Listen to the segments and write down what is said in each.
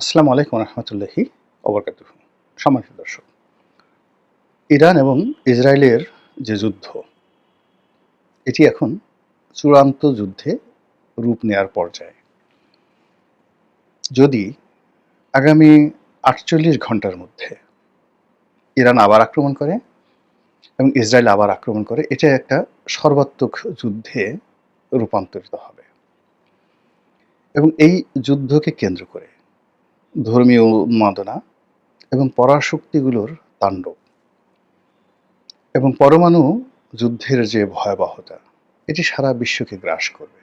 আসসালামু আলাইকুম রহমতুল্লাহি ওবরকাতুহু। সম্মানিত দর্শক, ইরান এবং ইসরায়েলের যে যুদ্ধ, এটি এখন চূড়ান্ত যুদ্ধে রূপ নেয়ার পর্যায়ে। যদি আগামী ৪৮ ঘন্টার মধ্যে ইরান আবার আক্রমণ করে এবং ইসরায়েল আবার আক্রমণ করে, এটা একটা সর্বাত্মক যুদ্ধে রূপান্তরিত হবে। এবং এই যুদ্ধকে কেন্দ্র করে ধর্মীয় উন্মাদনা এবং পরাশক্তিগুলোর তাণ্ডব এবং পরমাণু যুদ্ধের যে ভয়াবহতা, এটি সারা বিশ্বকে গ্রাস করবে।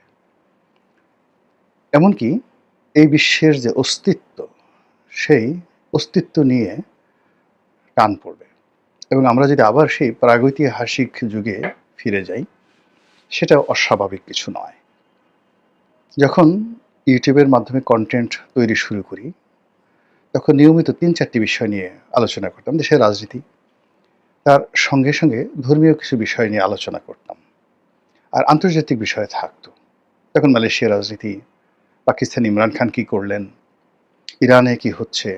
এমনকি এই বিশ্বের যে অস্তিত্ব, সেই অস্তিত্ব নিয়ে টান পড়বে। এবং আমরা যদি আবার সেই প্রাগৈতিহাসিক যুগে ফিরে যাই, সেটা অস্বাভাবিক কিছু নয়। যখন ইউটিউবের মাধ্যমে কন্টেন্ট তৈরি শুরু করি, তখন নিয়মিত ৩-৪টি বিষয় নিয়ে আলোচনা করতাম। দেশের রাজনীতি, তার সঙ্গে সঙ্গে ধর্মীয় কিছু বিষয় নিয়ে আলোচনা করতাম। আর আন্তর্জাতিক বিষয় থাকতো। তখন মালয়েশিয়ার রাজনীতি, পাকিস্তান ইমরান খান কী করলেন, ইরানে কি হচ্ছে,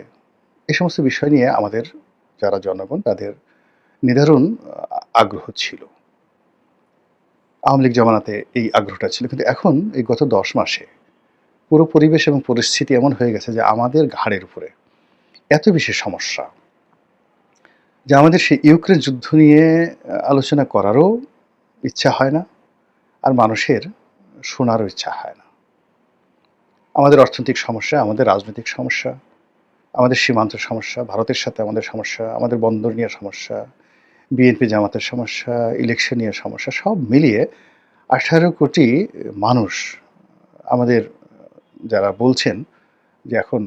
এই সমস্ত বিষয় নিয়ে আমাদের যারা জনগণ, তাদের নিদারুণ আগ্রহ ছিল। আওয়ামী লীগ জমানাতে এই আগ্রহটা ছিল। কিন্তু এখন এই গত ১০ মাসে পুরো পরিবেশ এবং পরিস্থিতি এমন হয়ে গেছে যে আমাদের ঘাড়ের উপরে এত বেশি সমস্যা, যে আমাদের সেই ইউক্রেন যুদ্ধ নিয়ে আলোচনা করারও ইচ্ছা হয় না, আর মানুষের শোনারও ইচ্ছা হয় না। আমাদের অর্থনৈতিক সমস্যা, আমাদের রাজনৈতিক সমস্যা, আমাদের সীমান্ত সমস্যা, ভারতের সাথে আমাদের সমস্যা, আমাদের বন্দর নিয়ে সমস্যা, বিএনপি জামাতের সমস্যা, ইলেকশন নিয়ে সমস্যা, সব মিলিয়ে ১৮ কোটি মানুষ আমাদের, যারা বলছেন যে এখন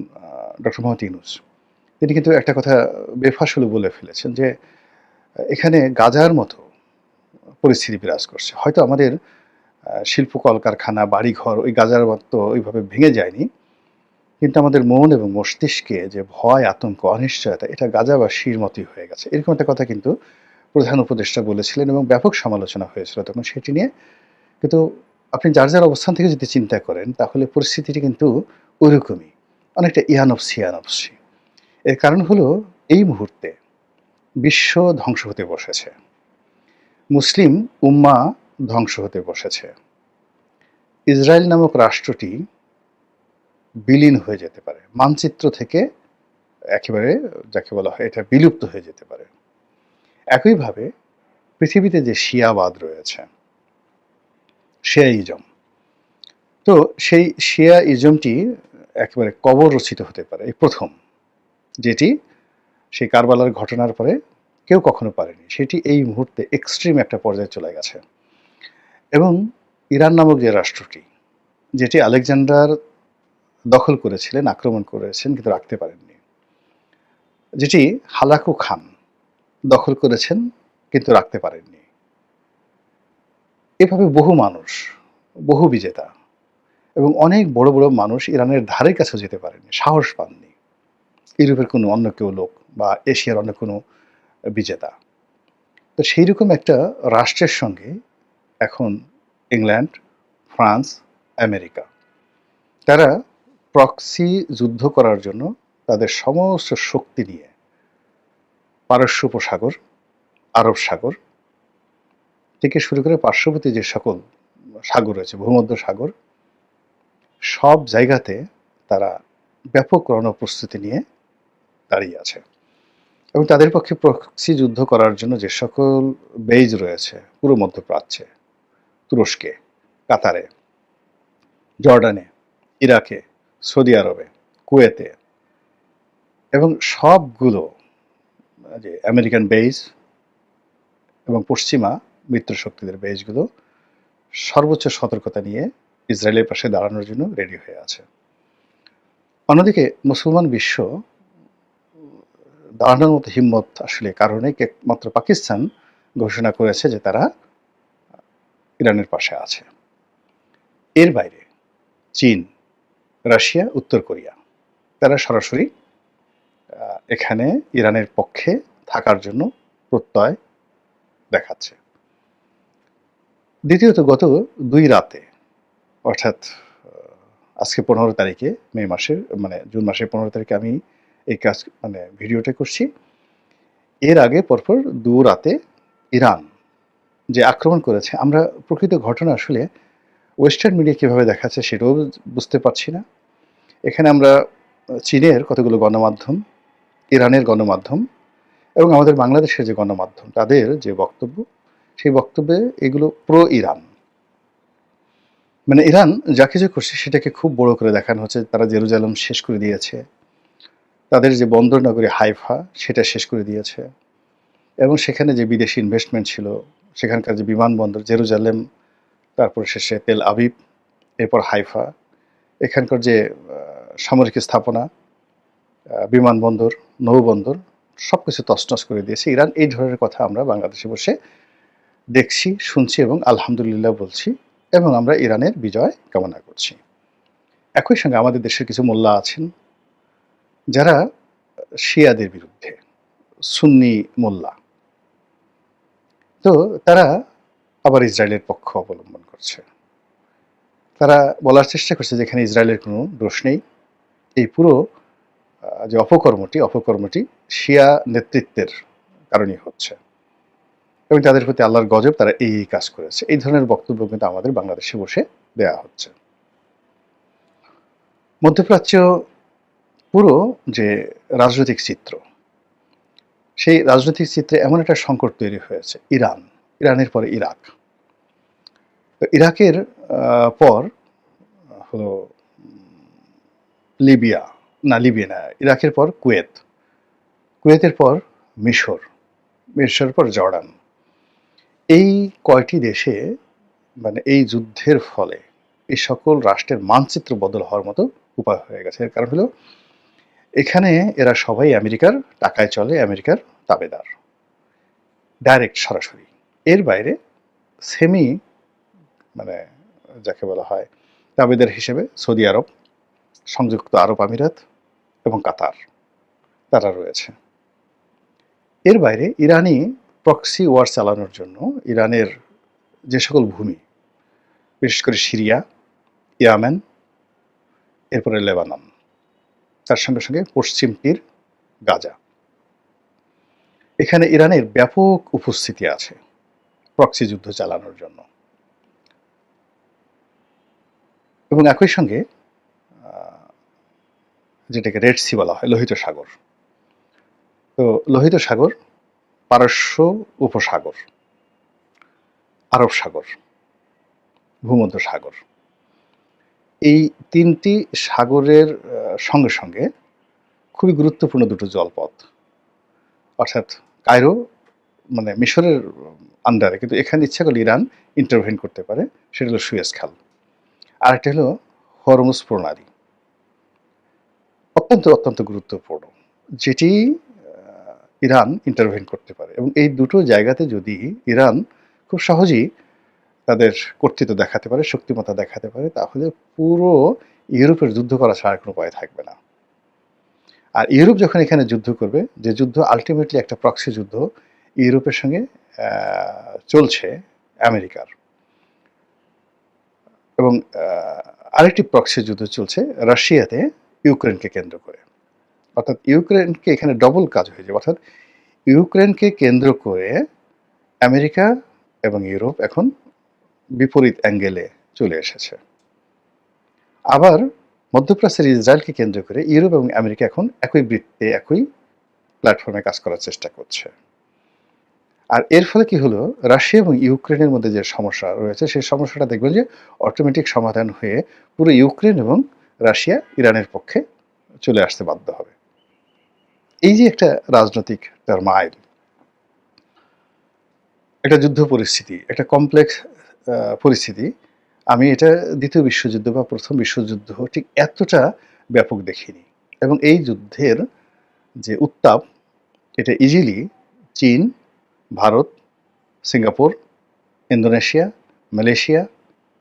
ডক্টর মোহাম্মদ ইউনূস, তিনি কিন্তু একটা কথা বেফাঁসুলে বলে ফেলেছেন যে এখানে গাজার মতো পরিস্থিতি বিরাজ করছে। হয়তো আমাদের শিল্প কলকারখানা, বাড়িঘর ওই গাজার মতো ওইভাবে ভেঙে যায়নি, কিন্তু আমাদের মন এবং মস্তিষ্কে যে ভয়, আতঙ্ক, অনিশ্চয়তা, এটা গাজাবাসীর মতোই হয়ে গেছে। এরকম একটা কথা কিন্তু প্রধান উপদেষ্টা বলেছিলেন এবং ব্যাপক সমালোচনা হয়েছিল তখন সেটি নিয়ে। কিন্তু আপনি যার অবস্থান থেকে যদি চিন্তা করেন, তাহলে পরিস্থিতিটি কিন্তু ওইরকমই, অনেকটা ইয়ানফসি। এর কারণ হলো এই মুহূর্তে বিশ্ব ধ্বংস হতে বসেছে। মুসলিম উম্মাহ ধ্বংস হতে বসেছে। ইসরায়েল নামক রাষ্ট্রটি বিলীন হয়ে যেতে পারে। মানচিত্র থেকে একেবারে, যাকে বলা হয়, এটা বিলুপ্ত হয়ে যেতে পারে। একইভাবে পৃথিবীতে যে শিয়াবাদ রয়েছে, শিয়াইজম, তো সেই শিয়াইজমটি একেবারে কবর রচিত হতে পারে। এই প্রথম, যেটি সেই কারবালার ঘটনার পরে কেউ কখনো পারেনি, সেটি এই মুহূর্তে এক্সট্রিম একটা পর্যায়ে চলে গেছে। এবং ইরান নামক যে রাষ্ট্রটি, যেটি আলেকজান্ডার দখল করেছিলেন, আক্রমণ করেছেন কিন্তু রাখতে পারেননি, যেটি হালাকু খান দখল করেছেন কিন্তু রাখতে পারেননি, এভাবে বহু মানুষ, বহু বিজেতা এবং অনেক বড় বড় মানুষ ইরানের ধারে কাছে যেতে পারেনি, সাহস পাননি। ইউরোপের কোনো অন্য কেউ লোক বা এশিয়ার অন্য কোনো বিজেতা। তো সেই রকম একটা রাষ্ট্রের সঙ্গে এখন ইংল্যান্ড, ফ্রান্স, আমেরিকা, তারা প্রক্সি যুদ্ধ করার জন্য তাদের সমস্ত শক্তি নিয়ে পারস্য উপসাগর, আরব সাগর থেকে শুরু করে পার্শ্ববর্তী যে সকল সাগর রয়েছে, ভূমধ্য সাগর, সব জায়গাতে তারা ব্যাপক রণপ্রস্তুতি নিয়ে দাঁড়িয়ে আছে। এবং তাদের পক্ষে প্রক্সি যুদ্ধ করার জন্য যে সকল বেজ রয়েছে পুরো মধ্যপ্রাচ্যে, তুরস্কে, কাতারে, জর্ডানে, ইরাকে, সৌদি আরবে, কুয়েতে এবং সবগুলো যে আমেরিকান বেজ এবং পশ্চিমা মিত্রশক্তিদের বেজগুলো সর্বোচ্চ সতর্কতা নিয়ে ইসরায়েলের পাশে দাঁড়ানোর জন্য রেডি হয়ে আছে। অন্যদিকে মুসলমান বিশ্ব দাঁড়ানোর মতো হিম্মত আসলে কারণে একমাত্র পাকিস্তান ঘোষণা করেছে যে তারা ইরানের পাশে আছে। এর বাইরে চীন, রাশিয়া, উত্তর কোরিয়া, তারা সরাসরি এখানে ইরানের পক্ষে থাকার জন্য প্রত্যয় দেখাচ্ছে। দ্বিতীয়ত, গত ২ রাতে, অর্থাৎ আজকে 15 তারিখে মে মাসের জুন মাসের 15 তারিখে আমি এই কাজ ভিডিওটা করছি। এর আগে পরপর 2 রাতে ইরান যে আক্রমণ করেছে, আমরা প্রকৃত ঘটনা আসলে ওয়েস্টার্ন মিডিয়া কিভাবে দেখাচ্ছে সেটাও বুঝতে পারছি না। এখানে আমরা চীনের কতগুলো গণমাধ্যম, ইরানের গণমাধ্যম এবং আমাদের বাংলাদেশের যে গণমাধ্যম তাদের যে বক্তব্য, সেই বক্তব্যে এগুলো প্রো ইরান। ইরান যা কিছু করছে সেটাকে খুব বড় করে দেখানো হচ্ছে। তারা জেরুজালেম শেষ করে দিয়েছে, তাদের যে বন্দর নগরী হাইফা সেটা শেষ করে দিয়েছে, এবং সেখানে যে বিদেশি ইনভেস্টমেন্ট ছিল, সেখানকার যে বিমানবন্দর জেরুজালেম, তারপর শেষে তেল আবিব, এরপর হাইফা, এখানকার যে সামরিক স্থাপনা, বিমানবন্দর, নৌবন্দর সব কিছু তছনছ করে দিয়েছে ইরান। এই ধরনের কথা আমরা বাংলাদেশে বসে দেখছি, শুনছি এবং আলহামদুলিল্লাহ বলছি, এবং আমরা ইরানের বিজয় কামনা করছি। একই সঙ্গে আমাদের দেশের কিছু মোল্লা আছেন যারা শিয়াদের বিরুদ্ধে, সুন্নি মোল্লা, তো তারা আবার ইসরায়েলের পক্ষ অবলম্বন করছে। তারা বলার চেষ্টা করছে যে এখানে ইসরায়েলের কোনো দোষ নেই, এই পুরো যে অপকর্মটি শিয়া নেতৃত্বের কারণেই হচ্ছে, এবং তাদের প্রতি আল্লাহর গজব, তারা এই কাজ করেছে। এই ধরনের বক্তব্য কিন্তু আমাদের বাংলাদেশে বসে দেয়া হচ্ছে। মধ্যপ্রাচ্য পুরো যে রাজনৈতিক চিত্র, সেই রাজনৈতিক চিত্রে এমন একটা সংকট তৈরি হয়েছে। ইরানের পরে ইরাক, তো ইরাকের পর হলো লিবিয়া না, ইরাকের পর কুয়েতের পর মিশরের পর জর্ডান। এই কয়টি দেশে এই যুদ্ধের ফলে এই সকল রাষ্ট্রের মানচিত্র বদল হওয়ার মতো উপায় হয়ে গেছে। এর কারণ হলো এখানে এরা সবাই আমেরিকার টাকায় চলে, আমেরিকার তাবেদার, ডাইরেক্ট, সরাসরি। এর বাইরে সেমি যাকে বলা হয় তাবেদার হিসেবে সৌদি আরব, সংযুক্ত আরব আমিরাত এবং কাতার, তারা রয়েছে। এর বাইরে ইরানি প্রক্সি ওয়ার চালানোর জন্য ইরানের যে সকল ভূমি, বিশেষ করে সিরিয়া, ইয়ামেন, এরপরে লেবানন, তার সঙ্গে সঙ্গে পশ্চিম তীর, গাজা, এখানে ইরানের ব্যাপক উপস্থিতি আছে প্রক্সি যুদ্ধ চালানোর জন্য। এবং একই সঙ্গে যেটাকে রেড সি বলা হয়, লোহিত সাগর, তো লোহিত সাগর, পারস্য উপসাগর, আরব সাগর, ভূমধ্য সাগর, এই 3টি সাগরের সঙ্গে সঙ্গে খুবই গুরুত্বপূর্ণ দুটো জলপথ, অর্থাৎ কায়রো মিশরের আন্ডারে, কিন্তু এখানে ইচ্ছা করলে ইরান ইন্টারভেন করতে পারে, সেটা হলো সুয়েজ খাল। আর একটা হলো হরমুজ প্রণালী, অত্যন্ত গুরুত্বপূর্ণ, যেটি ইরান ইন্টারভেন করতে পারে। এবং এই দুটো জায়গাতে যদি ইরান খুব সহজেই তাদের কর্তৃত্ব দেখাতে পারে, শক্তিমত্তা দেখাতে পারে, তাহলে পুরো ইউরোপের যুদ্ধ করা ছাড়া কোনো উপায় থাকবে না। আর ইউরোপ যখন এখানে যুদ্ধ করবে, যে যুদ্ধ আলটিমেটলি একটা প্রক্সি যুদ্ধ ইউরোপের সঙ্গে চলছে আমেরিকার, এবং আরেকটি প্রক্সি যুদ্ধ চলছে রাশিয়াতে ইউক্রেনকে কেন্দ্র করে, অর্থাৎ ইউক্রেনকে এখানে ডবল কাজ হয়ে যাবে। অর্থাৎ ইউক্রেনকে কেন্দ্র করে আমেরিকা এবং ইউরোপ এখন বিপরীত অ্যাঙ্গেলে চলে এসেছে। আবার মধ্যপ্রাচ্যের ইসরায়েলকে কেন্দ্র করে ইউরোপ এবং আমেরিকা এখন একই বৃত্তে, একই প্ল্যাটফর্মে কাজ করার চেষ্টা করছে। আর এর ফলে কি হলো, রাশিয়া এবং ইউক্রেনের মধ্যে যে সমস্যা রয়েছে, সেই সমস্যাটা দেখবেন যে অটোমেটিক সমাধান হয়ে পুরো ইউক্রেন এবং রাশিয়া ইরানের পক্ষে চলে আসতে বাধ্য হবে। এই যে একটা রাজনৈতিক টারমাইল, একটা যুদ্ধ পরিস্থিতি, একটা কমপ্লেক্স পরিস্থিতি, আমি এটা দ্বিতীয় বিশ্বযুদ্ধ বা প্রথম বিশ্বযুদ্ধ ঠিক এতটা ব্যাপক দেখিনি। এবং এই যুদ্ধের যে উত্তাপ, এটা ইজিলি চীন, Bharat, Singapore, Indonesia, Malaysia,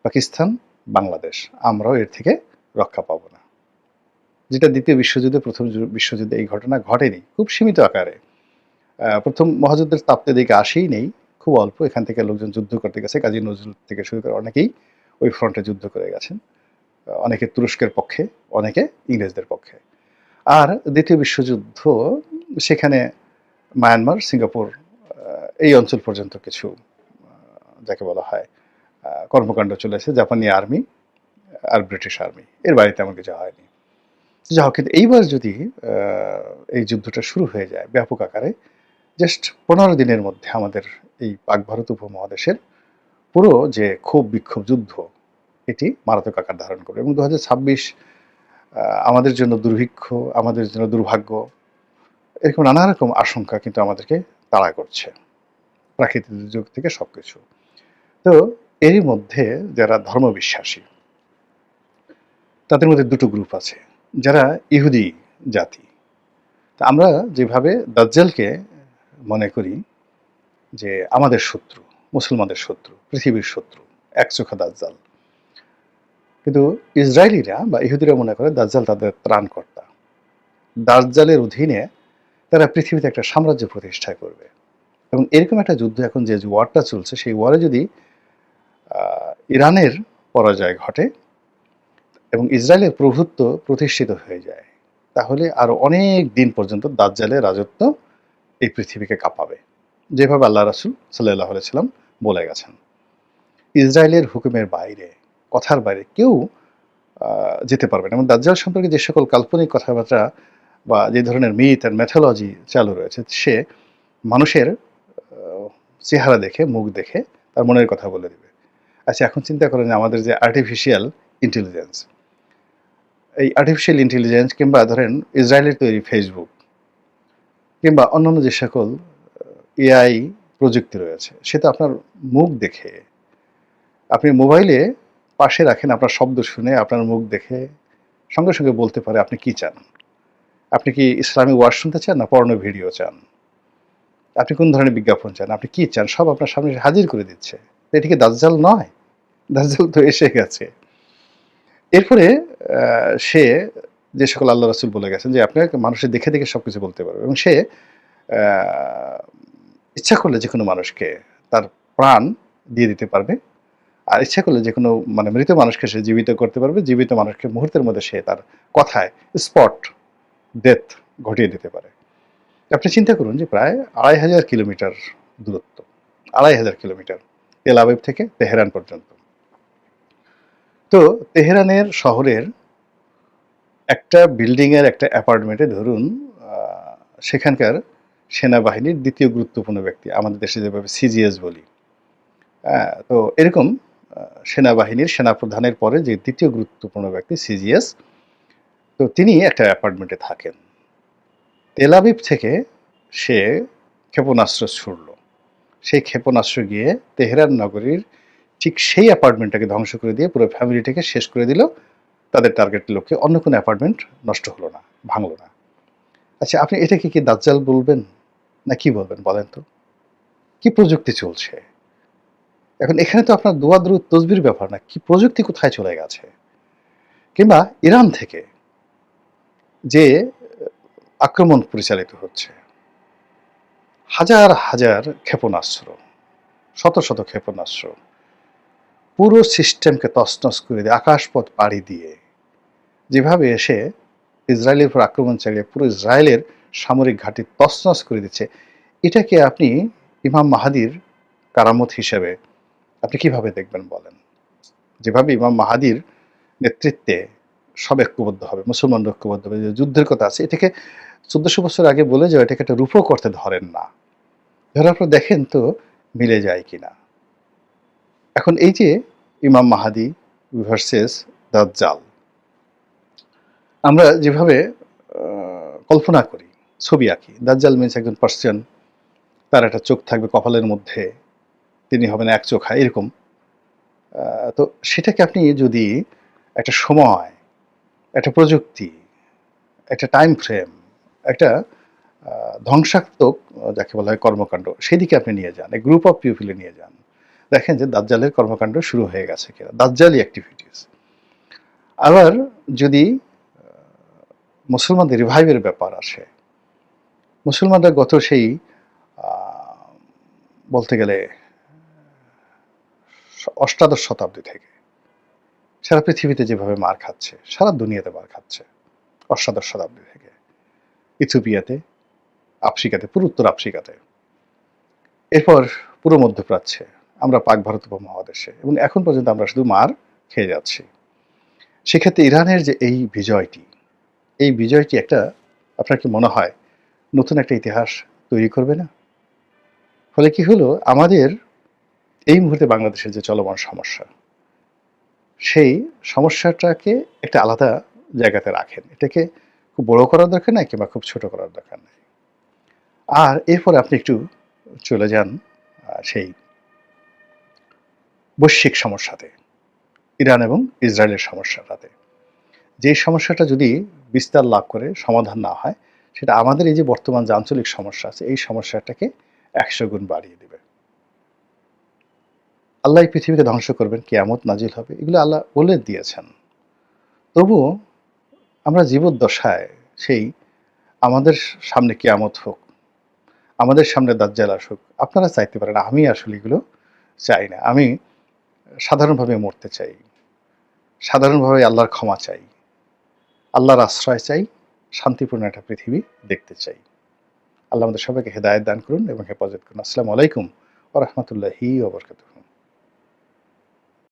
Pakistan, Bangladesh, আমরাও এর থেকে রক্ষা পাব না। যেটা দ্বিতীয় বিশ্বযুদ্ধে, প্রথম বিশ্বযুদ্ধে এই ঘটনা ঘটেনি, খুব সীমিত আকারে। প্রথম মহাযুদ্ধের তাপ্তে দিকে আসেই নেই, খুব অল্প এখান থেকে লোকজন যুদ্ধ করতে গেছে, কাজী নজরুল থেকে শুরু করে অনেকেই ওই ফ্রন্টে যুদ্ধ করে গেছেন। অনেকে তুরস্কের পক্ষে, অনেকে ইংরেজদের পক্ষে। আর দ্বিতীয় বিশ্বযুদ্ধ সেখানে মায়ানমার, সিঙ্গাপুর এই অঞ্চল পর্যন্ত কিছু যাকে বলা হয় কর্মকাণ্ড চলেছে, জাপানি আর্মি আর ব্রিটিশ আর্মি, এর বাইরে তেমন কিছু হয়নি। যা হোক, কিন্তু এইবার যদি এই যুদ্ধটা শুরু হয়ে যায় ব্যাপক আকারে, জাস্ট 15 দিনের মধ্যে আমাদের এই পাক ভারত উপমহাদেশের পুরো যে ক্ষোভ বিক্ষোভ যুদ্ধ, এটি মারাত্মক আকার ধারণ করবে এবং 2026 আমাদের জন্য দুর্ভিক্ষ, আমাদের জন্য দুর্ভাগ্য, এরকম নানা রকম আশঙ্কা কিন্তু আমাদেরকে তাড়া করছে, প্রাকৃতিক দুর্যোগ থেকে সবকিছু। তো এরই মধ্যে যারা ধর্মবিশ্বাসী, তাদের মধ্যে দুটো গ্রুপ আছে, যারা ইহুদি জাতি। তা আমরা যেভাবে দাজ্জালকে মনে করি যে আমাদের শত্রু, মুসলমানদের শত্রু, পৃথিবীর শত্রু, একচোখা দাজ্জাল, কিন্তু ইসরায়েলিরা বা ইহুদিরা মনে করে দাজ্জাল তাদের ত্রাণকর্তা। দাজ্জালের অধীনে তারা পৃথিবীতে একটা সাম্রাজ্য প্রতিষ্ঠা করবে এবং এরকম একটা যুদ্ধ এখন যে ওয়ারটা চলছে, সেই ওয়ারে যদি ইরানের পরাজয় ঘটে এবং ইসরায়েলের প্রভুত্ব প্রতিষ্ঠিত হয়ে যায়, তাহলে আরো অনেক দিন পর্যন্ত দাজ্জালের রাজত্ব এই পৃথিবীকে কাঁপাবে, যেভাবে আল্লাহ রাসূল সাল্লাল্লাহু আলাইহি সাল্লাম বলে গেছেন। ইসরায়েলের হুকুমের বাইরে, কথার বাইরে কেউ যেতে পারবে না। এবং দাজ্জাল সম্পর্কে যে সকল কাল্পনিক কথাবার্তা বা যে ধরনের মিথ আর ম্যাথোলজি চালু রয়েছে, সে মানুষের চেহারা দেখে, মুখ দেখে তার মনের কথা বলে দেবে। আচ্ছা, এখন চিন্তা করেন আমাদের যে আর্টিফিশিয়াল ইন্টেলিজেন্স, এই আর্টিফিশিয়াল ইন্টেলিজেন্স কিংবা ধরেন ইসরায়েলের তৈরি ফেসবুক কিংবা অন্যান্য যে সকল এআই প্রযুক্তি রয়েছে, সে তো আপনার মুখ দেখে, আপনি মোবাইলে পাশে রাখেন, আপনার শব্দ শুনে, আপনার মুখ দেখে সঙ্গে সঙ্গে বলতে পারে আপনি কি চান। আপনি কি ইসলামী ওয়াজ শুনতে চান না পর্নো ভিডিও চান? আপনি কোন ধরনের বিজ্ঞাপন চান? আপনি কি চান? সব আপনার সামনে হাজির করে দিচ্ছে। এটা কি দাজ্জাল নয়? দাজ্জাল তো এসে গেছে। এরপরে সে যে সকল আল্লাহ রাসূল বলে গেছেন যে আপনাকে মানুষের দেখে দেখে সবকিছু বলতে পারবে এবং সে ইচ্ছা করলে যেকোনো মানুষকে তার প্রাণ দিয়ে দিতে পারবে। আর ইচ্ছা করলে যেকোনো মানে মৃত মানুষকে সে জীবিত করতে পারবে। জীবিত মানুষকে মুহূর্তের মধ্যে সে তার কথায় স্পট ডেথ ঘটিয়ে দিতে পারে। আপনি চিন্তা করুন যে প্রায় ২,৫০০ কিলোমিটার দূরত্ব, ২,৫০০ কিলোমিটার তেল আবিব থেকে তেহরান পর্যন্ত। তো তেহরানের শহরের একটা বিল্ডিংয়ের একটা অ্যাপার্টমেন্টে ধরুন সেখানকার সেনাবাহিনীর দ্বিতীয় গুরুত্বপূর্ণ ব্যক্তি, আমাদের দেশে যেভাবে সিজিএস বলি, তো এরকম সেনাবাহিনীর সেনাপ্রধানের পরে যে দ্বিতীয় গুরুত্বপূর্ণ ব্যক্তি সিজিএস, তো তিনি একটা অ্যাপার্টমেন্টে থাকেন। তেল আবিব থেকে সে ক্ষেপণাস্ত্র ছুড়ল, সেই ক্ষেপণাস্ত্র গিয়ে তেহরান নগরীর ঠিক সেই অ্যাপার্টমেন্টটাকে ধ্বংস করে দিয়ে পুরো ফ্যামিলিটাকে শেষ করে দিল। তাদের টার্গেট লক্ষ্যে অন্য কোনো অ্যাপার্টমেন্ট নষ্ট হলো না, ভাঙলো না। আচ্ছা, আপনি এটাকে কি দাজ্জাল বলবেন না কি বলবেন বলেন তো? কি প্রযুক্তি চলছে এখন এখানে? তো আপনার দোয়া দ্রুত তসবির ব্যাপার না, কি প্রযুক্তি কোথায় চলে গেছে? কিংবা ইরান থেকে যে আক্রমণ পরিচালিত হচ্ছে, হাজার হাজার ক্ষেপণাস্ত্র, শত শত ক্ষেপণাস্ত্র পুরো সিস্টেমকে তছনছ করে দিয়ে আকাশপথ পাড়ি দিয়ে যেভাবে এসে ইসরায়েলের উপর আক্রমণ চালিয়ে পুরো ইসরায়েলের সামরিক ঘাঁটি তছনছ করে দিচ্ছে, এটাকে আপনি ইমাম মাহাদির কারামত হিসেবে আপনি কিভাবে দেখবেন বলেন? যেভাবে ইমাম মাহাদির নেতৃত্বে সব ঐক্যবদ্ধ হবে, মুসলমানরা ঐক্যবদ্ধ হবে, যে যুদ্ধের কথা আছে, এটাকে 1400 বছর আগে বলে যাও, এটাকে একটা রূপক করতে ধরেন না, ধরার পর দেখেন তো মিলে যায় কিনা। এখন এই যে ইমাম মাহাদি ভার্সেস দাজ্জাল, আমরা যেভাবে কল্পনা করি, ছবি আঁকি, দাজ্জাল মিন্স একজন পার্সন, তার একটা চোখ থাকবে কপালের মধ্যে, তিনি হবেন এক চোখা, এরকম। তো সেটাকে আপনি যদি একটা সময়, একটা প্রযুক্তি, একটা টাইম ফ্রেম, একটা ধ্বংসাত্মক যাকে বলা হয় কর্মকাণ্ড, সেদিকে আপনি নিয়ে যান, এই গ্রুপ অফ পিপলে নিয়ে যান, দেখেন যে দাজ্জালের কর্মকাণ্ড শুরু হয়ে গেছে কিনা, দাজ্জালি অ্যাক্টিভিটিস। আবার যদি মুসলমানদের রিভাইভের ব্যাপার আসে, মুসলমানরা গত সেই বলতে গেলে অষ্টাদশ শতাব্দী থেকে সারা পৃথিবীতে যেভাবে মার খাচ্ছে, সারা দুনিয়াতে মার খাচ্ছে অষ্টাদশ শতাব্দী থেকে। ইথিওপিয়াতে, আফ্রিকাতে, পুরো উত্তর আফ্রিকাতে, এরপর পুরো মধ্যপ্রাচ্যে, আমরা পাক ভারত উপমহাদেশে, এবং এখন পর্যন্ত আমরা শুধু মার খেয়ে যাচ্ছি। সেক্ষেত্রে ইরানের যে এই বিজয়টি একটা, আপনার কি মনে হয় নতুন একটা ইতিহাস তৈরি করবে না? ফলে কি হলো, আমাদের এই মুহূর্তে বাংলাদেশের যে চলমান সমস্যা, সেই সমস্যাটাকে একটা আলাদা জায়গাতে রাখেন। এটাকে খুব বড় করার দরকার নাই কিংবা খুব ছোট করার দরকার নাই। আর এরপরে আপনি একটু চলে যান সেই বৈশ্বিক সমস্যাতে, ইরান এবং ইসরায়েলের সমস্যাটাতে। যে সমস্যাটা যদি বিস্তার লাভ করে সমাধান না হয়, সেটা আমাদের এই যে বর্তমান যে আঞ্চলিক সমস্যা আছে, এই সমস্যাটাকে ১০০ গুণ বাড়িয়ে দেবে। আল্লাহ এই পৃথিবীকে ধ্বংস করবেন, কিয়ামত নাজিল হবে, এগুলো আল্লাহ বলে দিয়েছেন। তবুও আমরা জীবদ্দশায় সেই আমাদের সামনে কিয়ামত হোক, আমাদের সামনে দাজ্জাল আসুক, আপনারা চাইতে পারেন, আমি আসলে এগুলো চাই না। আমি সাধারণভাবে মরতে চাই, সাধারণভাবে আল্লাহর ক্ষমা চাই, আল্লাহর আশ্রয় চাই, শান্তিপূর্ণ একটা পৃথিবী দেখতে চাই। আল্লাহ আমাদের সবাইকে হেদায়েত দান করুন এবং হেফাজত করুন। আসসালামু আলাইকুম ওয়া রাহমাতুল্লাহি ওয়া বারাকাতুহু।